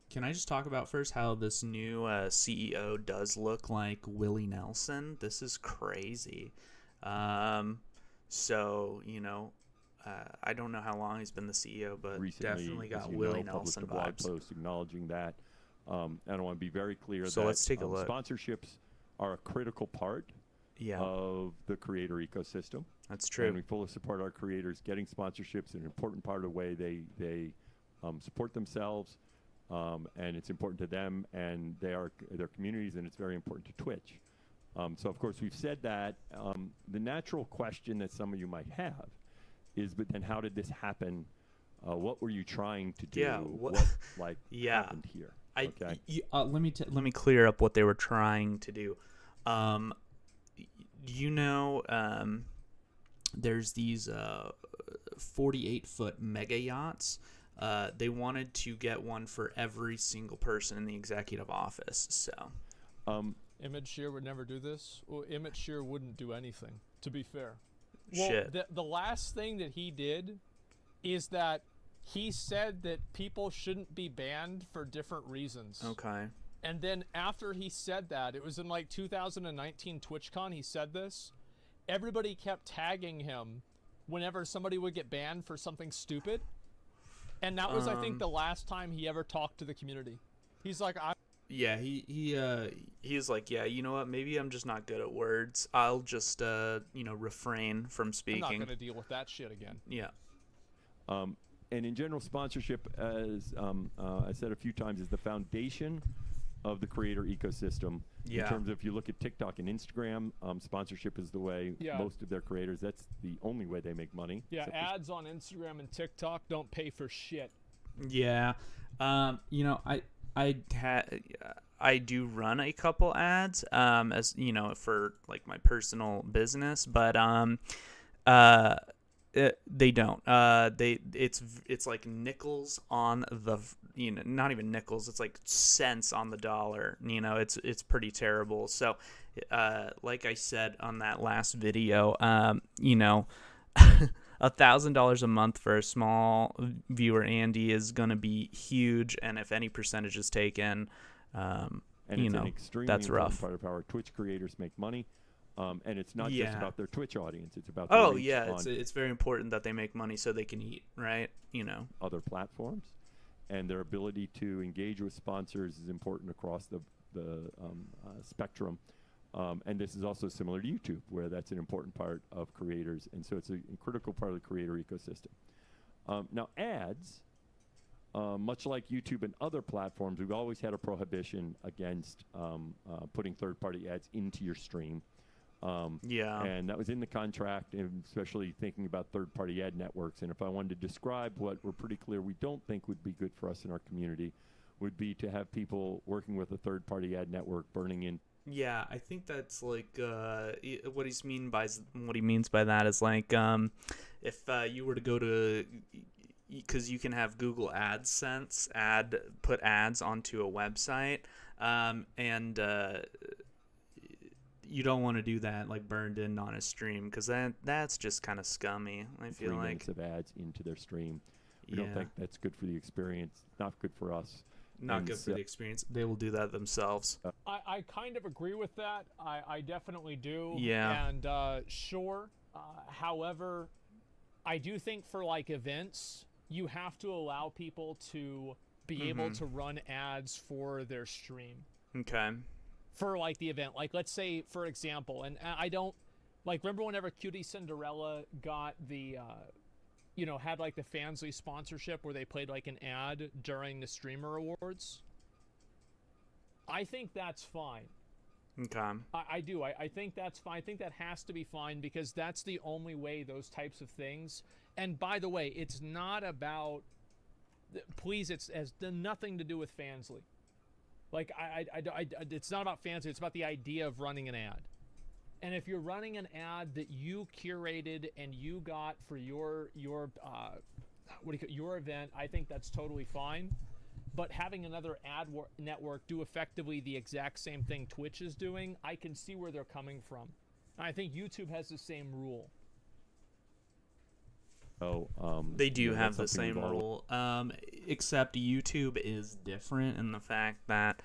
Can I just talk about first how this new CEO does look like Willie Nelson? This is crazy. Um, so, I don't know how long he's been the CEO, but Recently, definitely as got you Willie know, published Nelson a blog vibes. post acknowledging that. And I want to be very clear So that let's take a look. sponsorships are a critical part Yeah, of the creator ecosystem. that's And true. we fully support our creators. Getting sponsorships is an important part of the way they support themselves, and it's important to them and their communities, and it's very important to Twitch. So, of course, we've said that. The natural question that some of you might have is, but then how did this happen? What were you trying to do? Yeah, What yeah. happened here? I Okay. let me clear up what they were trying to do. Um, you know, there's these 48-foot mega yachts. They wanted to get one for every single person in the executive office. So, Um, Emmett Shear would never do this. Well, Emmett Shear wouldn't do anything, to be fair. Well, shit. the last thing that he did is that he said that people shouldn't be banned for different reasons. Okay. And then after he said that, it was in like 2019 TwitchCon, he said this. Everybody kept tagging him whenever somebody would get banned for something stupid. And that was, I think, the last time he ever talked to the community. He's like, Yeah, he's like, yeah, you know what? Maybe I'm just not good at words. I'll just refrain from I'm speaking. not going to deal with that shit again. Yeah. And in general, sponsorship, as I said a few times, is the foundation of the creator ecosystem. Yeah. In terms of, if you look at TikTok and Instagram, sponsorship is the way most of their creators, that's the only way they make money. Yeah, ads on Instagram and TikTok don't pay for shit. Yeah. I do run a couple ads as for like my personal business, but they don't. It's like nickels on the not even nickels. It's like cents on the dollar. It's pretty terrible. So, like I said on that last video, $1,000 a month for a small viewer, Andy, is going to be huge, and if any percentage is taken, and it's an extremely that's important rough. part of how our Twitch creators make money. And it's not just Yeah. about their Twitch audience; it's about their reach on it's very important that they make money so they can eat, right? other platforms, and their ability to engage with sponsors is important across the spectrum. And this is also similar to YouTube, where that's an important part of creators, and so it's a critical part of the creator ecosystem. Now, ads, much like YouTube and other platforms, we've always had a prohibition against putting third-party ads into your stream. And that was in the contract, and especially thinking about third-party ad networks. And if I wanted to describe what we're pretty clear we don't think would be good for us in our community, would be to have people working with a third-party ad network burning in. Yeah, I think that's like what he means by that is like if you were to go to, because you can have Google AdSense put ads onto a website, and you don't want to do that like burned in on a stream, because that's just kind of scummy. I feel 3 like minutes of ads into their stream. We don't think that's good for the experience. Not good for us. Not good for the experience. They will do that themselves. I kind of agree with that. I definitely do. Yeah. And sure. However, I do think for like events, you have to allow people to be able to run ads for their stream. Okay. For like the event. Like let's say, for example, and I don't like remember whenever Cutie Cinderella got the had like the Fansly sponsorship where they played like an ad during the Streamer Awards. I think that's fine. Okay. I do. I think that's fine. I think that has to be fine, because that's the only way those types of things. And by the way, it's not about. Please, it has nothing to do with Fansly. Like it's not about Fansly. It's about the idea of running an ad. And if you're running an ad that you curated and you got for your event, I think that's totally fine. But having another network do effectively the exact same thing Twitch is doing, I can see where they're coming from. And I think YouTube has the same rule. Oh, they do have the same rule. except YouTube is different in the fact that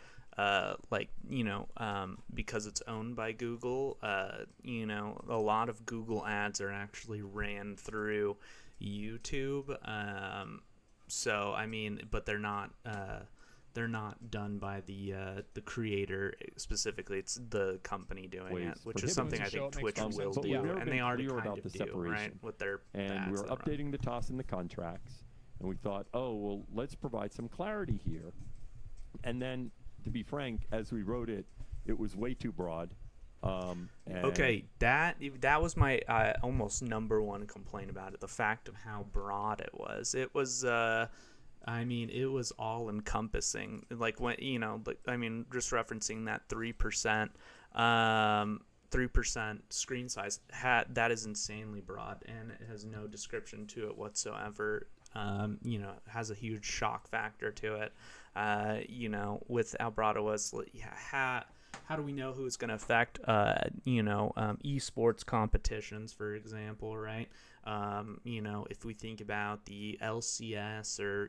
because it's owned by Google, a lot of Google ads are actually ran through YouTube. So I mean, but they're not done by the creator specifically. It's the company doing it, which is something I think Twitch will do, and they already kind of do, right? With their and we're updating the TOS and the contracts, and we thought, oh well, let's provide some clarity here. And then, to be frank, as we wrote it, it was way too broad. Okay, that was my almost number one complaint about it. The fact of how broad it was. It was. It was all encompassing. Like when just referencing that 3%, 3% screen size that is insanely broad, and it has no description to it whatsoever. It has a huge shock factor to it. With how broad it was, how do we know who it's going to affect? Esports competitions, for example, right? If we think about the LCS or,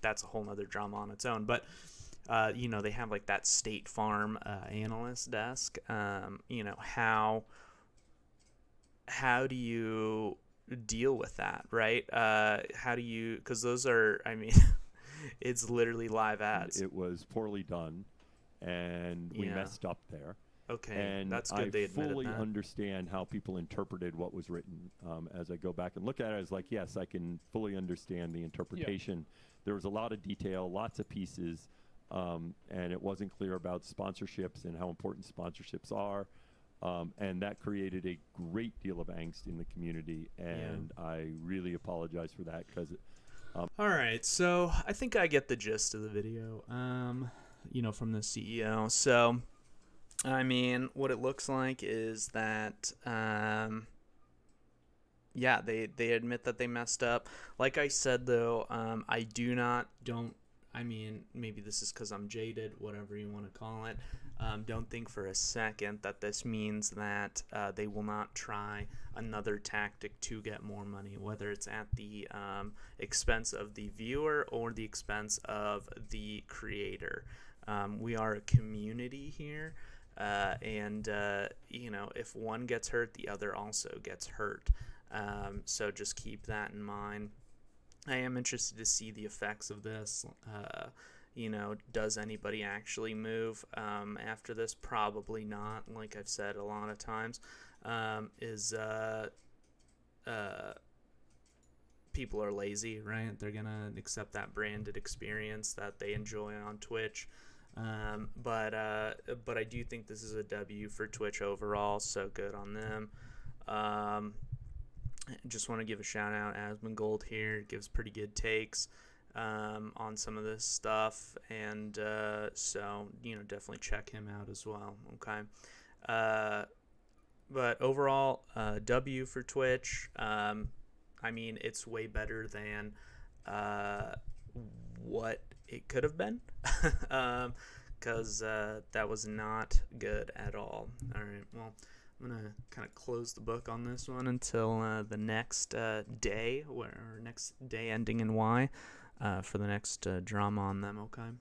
that's a whole nother drama on its own. But, they have like that State Farm analyst desk. How do you deal with that, right? How do you, because those are, it's literally live ads. It was poorly done, and we messed up there. Okay, and that's good. They admitted fully that. understand how people interpreted what was written. As I go back and look at it, I was like, yes, I can fully understand the interpretation. Yeah. There was a lot of detail, lots of pieces, and it wasn't clear about sponsorships and how important sponsorships are. And that created a great deal of angst in the community, and I really apologize for that because all right, so I think I get the gist of the video, from the CEO. So, what it looks like is that, they admit that they messed up. Like I said, though, maybe this is because I'm jaded, whatever you want to call it. Don't think for a second that this means that they will not try another tactic to get more money, whether it's at the expense of the viewer or the expense of the creator. We are a community here, and if one gets hurt, the other also gets hurt. So just keep that in mind. I am interested to see the effects of this. Does anybody actually move after this? Probably not. Like I've said a lot of times, people are lazy, right? They're gonna accept that branded experience that they enjoy on Twitch. But I do think this is a W for Twitch overall. So good on them. Just want to give a shout out. Asmongold here gives pretty good takes on some of this stuff, and so definitely check him out as well. Okay, but overall, W for Twitch. It's way better than what it could have been, because that was not good at all. All right, well, I'm going to kind of close the book on this one until the next day, or next day ending in Y, for the next drama on them, okay?